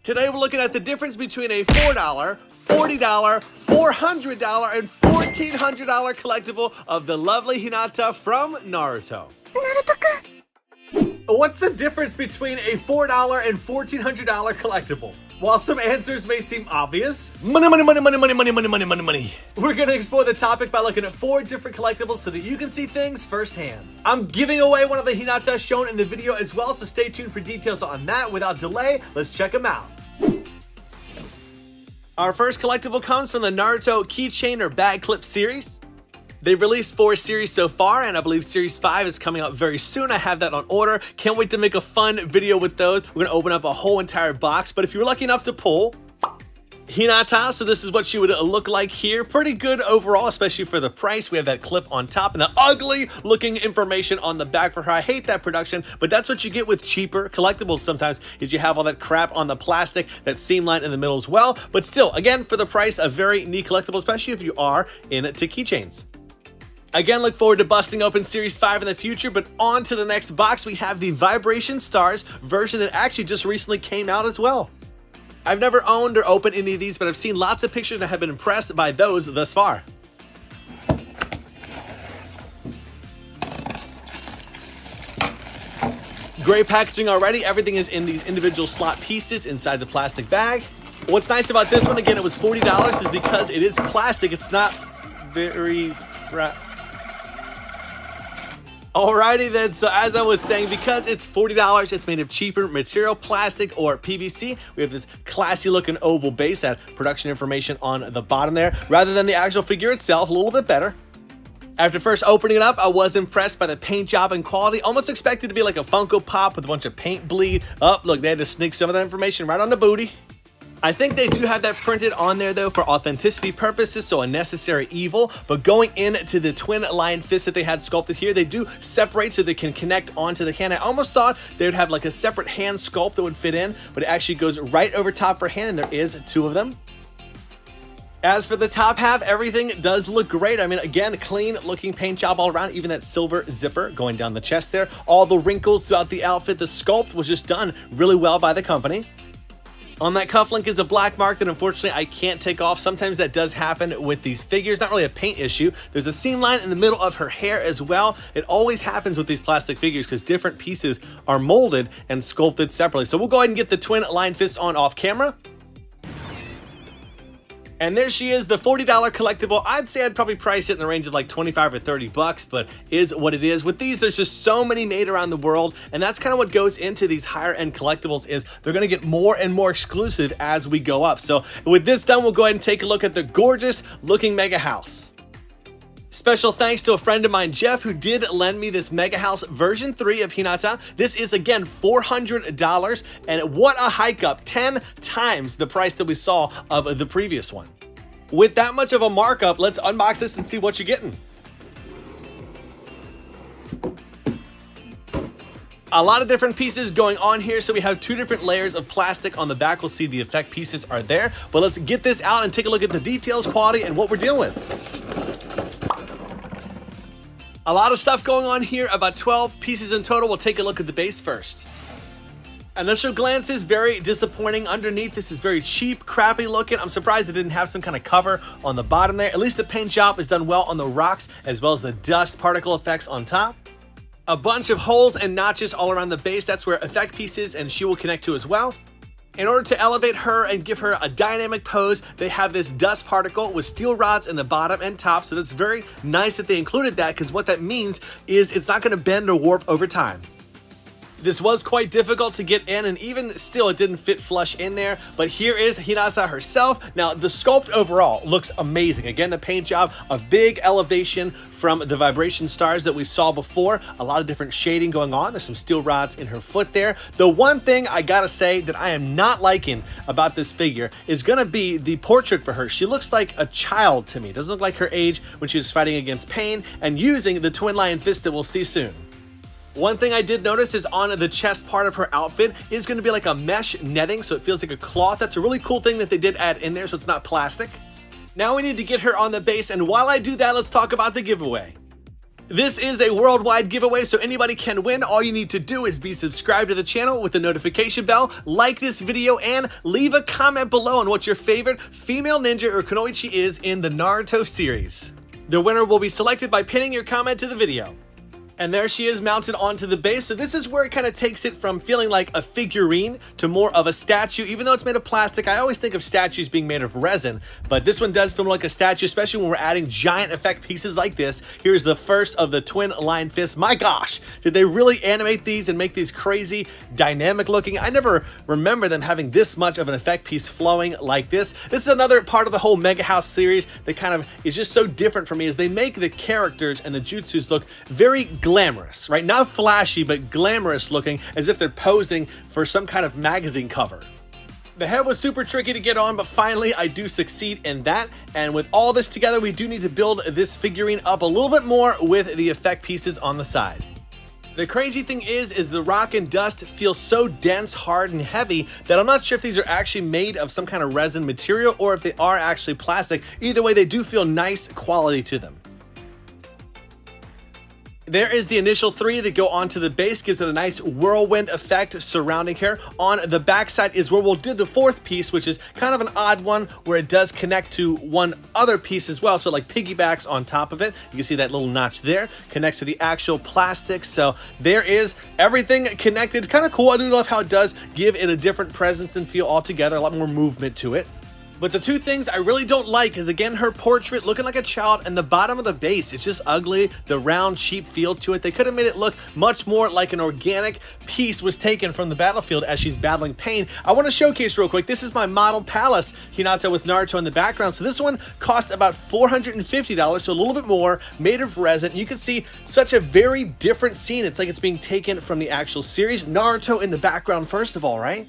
Today we're looking at the difference between a $4, $40, $400, and $1,400 collectible of the lovely Hinata from Naruto. What's the difference between a $4 and $1,400 collectible? While some answers may seem obvious, money, money, money, money, money, money, money, money, money, money. We're gonna explore the topic by looking at 4 different collectibles so that you can see things firsthand. I'm giving away one of the Hinata shown in the video as well, so stay tuned for details on that. Without delay, let's check them out. Our first collectible comes from the Naruto keychain or bag clip series. They've released 4 series so far, and I believe series 5 is coming out very soon. I have that on order. Can't wait to make a fun video with those. We're gonna open up a whole entire box, but if you were lucky enough to pull Hinata, so this is what she would look like here. Pretty good overall, especially for the price. We have that clip on top and the ugly looking information on the back for her. I hate that production, but that's what you get with cheaper collectibles sometimes, is you have all that crap on the plastic, that seam line in the middle as well. But still, again, for the price, a very neat collectible, especially if you are into keychains. Again, look forward to busting open Series 5 in the future, but on to the next box. We have the Vibration Stars version that actually just recently came out as well. I've never owned or opened any of these, but I've seen lots of pictures and have been impressed by those thus far. Great packaging already. Everything is in these individual slot pieces inside the plastic bag. What's nice about this one, again, it was $40, is because it is plastic. It's not very Alrighty then, so as I was saying, because it's $40, it's made of cheaper material, plastic or PVC. We have this classy looking oval base, that production information on the bottom there, rather than the actual figure itself, a little bit better. After first opening it up, I was impressed by the paint job and quality. Almost expected to be like a Funko Pop with a bunch of paint bleed. Oh, look, they had to sneak some of that information right on the booty. I think they do have that printed on there though for authenticity purposes, so a necessary evil. But going into the twin lion fist that they had sculpted here, they do separate so they can connect onto the hand. I almost thought they would have like a separate hand sculpt that would fit in, but it actually goes right over top for hand, and there is 2 of them. As for the top half, everything does look great. I mean, again, clean looking paint job all around, even that silver zipper going down the chest there. All the wrinkles throughout the outfit, the sculpt was just done really well by the company. On that cufflink is a black mark that unfortunately I can't take off. Sometimes that does happen with these figures, not really a paint issue. There's a seam line in the middle of her hair as well. It always happens with these plastic figures because different pieces are molded and sculpted separately. So we'll go ahead and get the twin lion fists on off camera. And there she is, the $40 collectible. I'd say I'd probably price it in the range of like 25 or 30 bucks, but is what it is. With these, there's just so many made around the world, and that's kind of what goes into these higher end collectibles, is they're gonna get more and more exclusive as we go up. So with this done, we'll go ahead and take a look at the gorgeous looking mega house. Special thanks to a friend of mine, Jeff, who did lend me this Mega House version 3 of Hinata. This is, again, $400, and what a hike up, 10 times the price that we saw of the previous one. With that much of a markup, let's unbox this and see what you're getting. A lot of different pieces going on here, so we have 2 different layers of plastic on the back. We'll see the effect pieces are there, but let's get this out and take a look at the details, quality, and what we're dealing with. A lot of stuff going on here, about 12 pieces in total. We'll take a look at the base first. Initial glance is very disappointing. Underneath, this is very cheap, crappy looking. I'm surprised it didn't have some kind of cover on the bottom there. At least the paint job is done well on the rocks, as well as the dust particle effects on top. A bunch of holes and notches all around the base. That's where effect pieces and she will connect to as well. In order to elevate her and give her a dynamic pose, they have this dust particle with steel rods in the bottom and top, so that's very nice that they included that, because what that means is it's not going to bend or warp over time. This was quite difficult to get in, and even still it didn't fit flush in there, but here is Hinata herself. Now the sculpt overall looks amazing. Again, the paint job, a big elevation from the Vibration Stars that we saw before. A lot of different shading going on. There's some steel rods in her foot there. The one thing I gotta say that I am not liking about this figure is gonna be the portrait for her. She looks like a child to me. Doesn't look like her age when she was fighting against pain and using the twin lion fist that we'll see soon. One thing I did notice is on the chest part of her outfit is going to be like a mesh netting, so it feels like a cloth. That's a really cool thing that they did add in there, so it's not plastic. Now we need to get her on the base, and while I do that, let's talk about the giveaway. This is a worldwide giveaway, so anybody can win. All you need to do is be subscribed to the channel with the notification bell, like this video, and leave a comment below on what your favorite female ninja or kunoichi is in the Naruto series. The winner will be selected by pinning your comment to the video. And there she is mounted onto the base. So this is where it kind of takes it from feeling like a figurine to more of a statue. Even though it's made of plastic, I always think of statues being made of resin, but this one does feel like a statue, especially when we're adding giant effect pieces like this. Here's the first of the twin line fists. My gosh, did they really animate these and make these crazy dynamic looking? I never remember them having this much of an effect piece flowing like this. This is another part of the whole Mega House series that kind of is just so different for me, is they make the characters and the jutsus look very glamorous, right? Not flashy, but glamorous looking, as if they're posing for some kind of magazine cover. The head was super tricky to get on, but finally I do succeed in that. And with all this together, we do need to build this figurine up a little bit more with the effect pieces on the side. The crazy thing is the rock and dust feels so dense, hard, and heavy that I'm not sure if these are actually made of some kind of resin material or if they are actually plastic. Either way, they do feel nice quality to them. There is the initial three that go onto the base, gives it a nice whirlwind effect surrounding her. On the backside is where we'll do the fourth piece, which is kind of an odd one where it does connect to one other piece as well. So like piggybacks on top of it. You can see that little notch there connects to the actual plastic. So there is everything connected. Kind of cool. I do love how it does give it a different presence and feel altogether, a lot more movement to it. But the two things I really don't like is, again, her portrait looking like a child, and the bottom of the base. It's just ugly, the round, cheap feel to it. They could have made it look much more like an organic piece was taken from the battlefield as she's battling pain. I want to showcase real quick. This is my model palace Hinata with Naruto in the background. So this one cost about $450, so a little bit more, made of resin. You can see such a very different scene. It's like it's being taken from the actual series. Naruto in the background, first of all, right?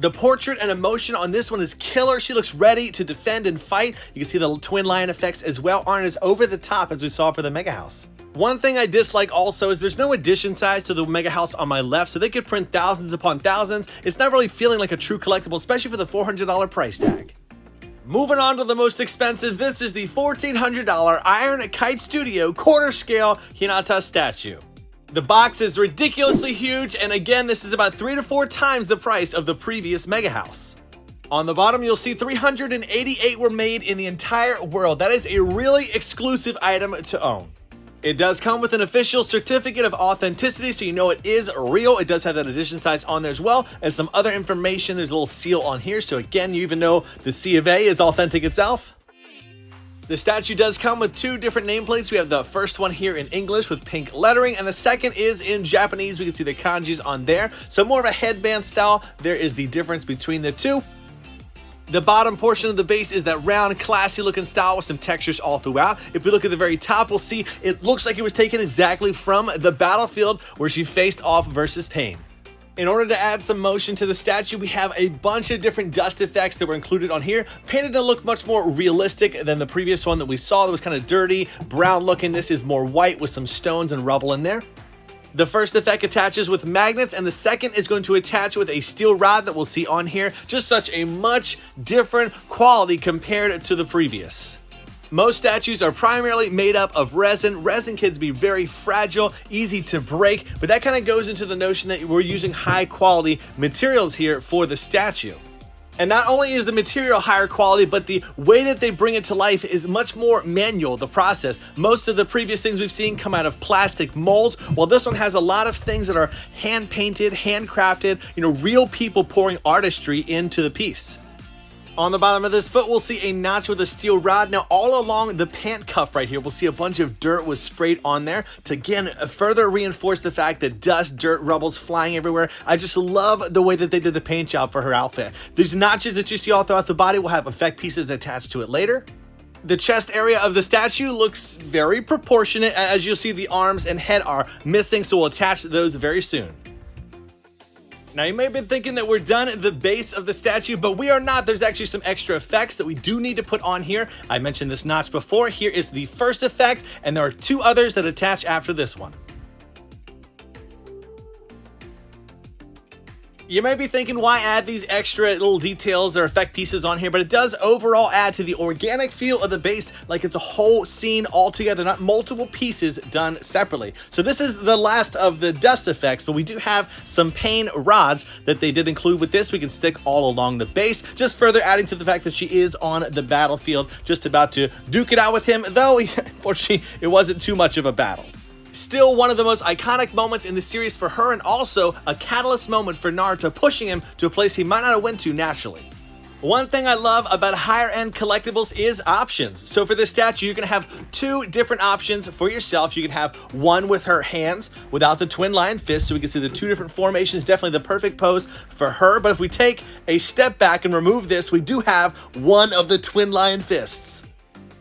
The portrait and emotion on this one is killer. She looks ready to defend and fight. You can see the twin lion effects as well aren't as over the top as we saw for the Mega House. One thing I dislike also is there's no edition size to the Mega House on my left, so they could print thousands upon thousands. It's not really feeling like a true collectible, especially for the $400 price tag. Moving on to the most expensive, this is the $1,400 Iron Kite Studio quarter scale Hinata statue. The box is ridiculously huge, and again, this is about 3 to 4 times the price of the previous Mega House. On the bottom, you'll see 388 were made in the entire world. That is a really exclusive item to own. It does come with an official certificate of authenticity, so you know it is real. It does have that edition size on there as well as some other information. There's a little seal on here, so again, you even know the C of A is authentic itself. The statue does come with 2 different nameplates. We have the first one here in English with pink lettering, and the second is in Japanese. We can see the kanjis on there. So more of a headband style. There is the difference between the two. The bottom portion of the base is that round, classy looking style with some textures all throughout. If we look at the very top, we'll see it looks like it was taken exactly from the battlefield where she faced off versus Pain. In order to add some motion to the statue, we have a bunch of different dust effects that were included on here, painted to look much more realistic than the previous one that we saw that was kind of dirty, brown looking. This is more white with some stones and rubble in there. The first effect attaches with magnets, and the second is going to attach with a steel rod that we'll see on here. Just such a much different quality compared to the previous. Most statues are primarily made up of resin. Resin can be very fragile, easy to break, but that kind of goes into the notion that we're using high quality materials here for the statue. And not only is the material higher quality, but the way that they bring it to life is much more manual, the process. Most of the previous things we've seen come out of plastic molds, while this one has a lot of things that are hand painted, handcrafted, real people pouring artistry into the piece. On the bottom of this foot, we'll see a notch with a steel rod. Now, all along the pant cuff right here, we'll see a bunch of dirt was sprayed on there to, again, further reinforce the fact that dust, dirt, rubble's flying everywhere. I just love the way that they did the paint job for her outfit. These notches that you see all throughout the body will have effect pieces attached to it later. The chest area of the statue looks very proportionate. As you'll see, the arms and head are missing, so we'll attach those very soon. Now, you may have been thinking that we're done at the base of the statue, but we are not. There's actually some extra effects that we do need to put on here. I mentioned this notch before. Here is the first effect, and there are 2 others that attach after this one. You might be thinking, why add these extra little details or effect pieces on here, but it does overall add to the organic feel of the base, like it's a whole scene all together, not multiple pieces done separately. So this is the last of the dust effects, but we do have some pain rods that they did include with this. We can stick all along the base, just further adding to the fact that she is on the battlefield, just about to duke it out with him, though unfortunately it wasn't too much of a battle. Still one of the most iconic moments in the series for her, and also a catalyst moment for Naruto, pushing him to a place he might not have went to naturally. One thing I love about higher end collectibles is options. So for this statue, you're gonna have two different options for yourself. You can have one with her hands without the twin lion fist, so we can see the two different formations, definitely the perfect pose for her. But if we take a step back and remove this, we do have one of the twin lion fists.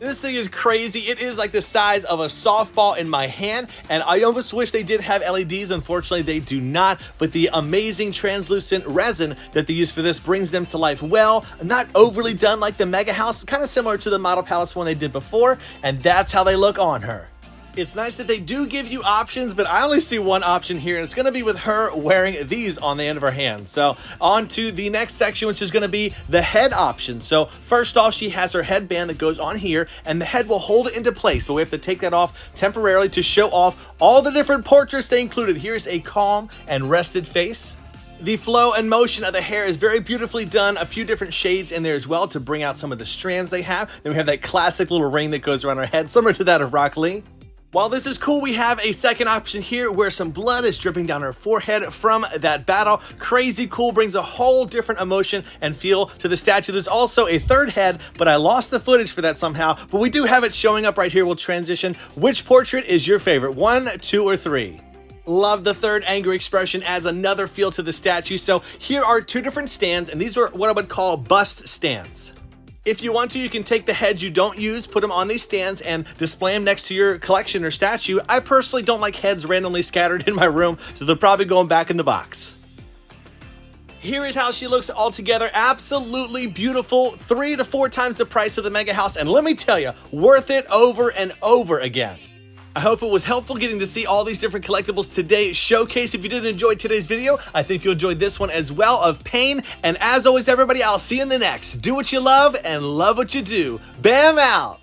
This thing is crazy. It is like the size of a softball in my hand, and I almost wish they did have LEDs. Unfortunately, they do not, but the amazing translucent resin that they use for this brings them to life well. Not overly done like the Mega House, kind of similar to the model palettes one they did before, and that's how they look on her. It's nice that they do give you options, but I only see one option here, and it's going to be with her wearing these on the end of her hand. So on to the next section, which is going to be the head option. So first off, she has her headband that goes on here, and the head will hold it into place, but we have to take that off temporarily to show off all the different portraits they included. Here's a calm and rested face. The flow and motion of the hair is very beautifully done. A few different shades in there as well to bring out some of the strands they have. Then we have that classic little ring that goes around her head, similar to that of Rock Lee. While this is cool, we have a second option here where some blood is dripping down her forehead from that battle. Crazy cool, brings a whole different emotion and feel to the statue. There's also a third head, but I lost the footage for that somehow, but we do have it showing up right here. We'll transition. Which portrait is your favorite? 1, 2, or 3? Love the third angry expression, adds another feel to the statue. So here are two different stands, and these are what I would call bust stands. If you want to, you can take the heads you don't use, put them on these stands, and display them next to your collection or statue. I personally don't like heads randomly scattered in my room, so they're probably going back in the box. Here is how she looks all together. Absolutely beautiful. 3 to 4 times the price of the Mega House, and let me tell you, worth it over and over again. I hope it was helpful getting to see all these different collectibles today showcase. If you did enjoy today's video, I think you'll enjoy this one as well, of Pain. And as always, everybody, I'll see you in the next. Do what you love and love what you do. Bam out!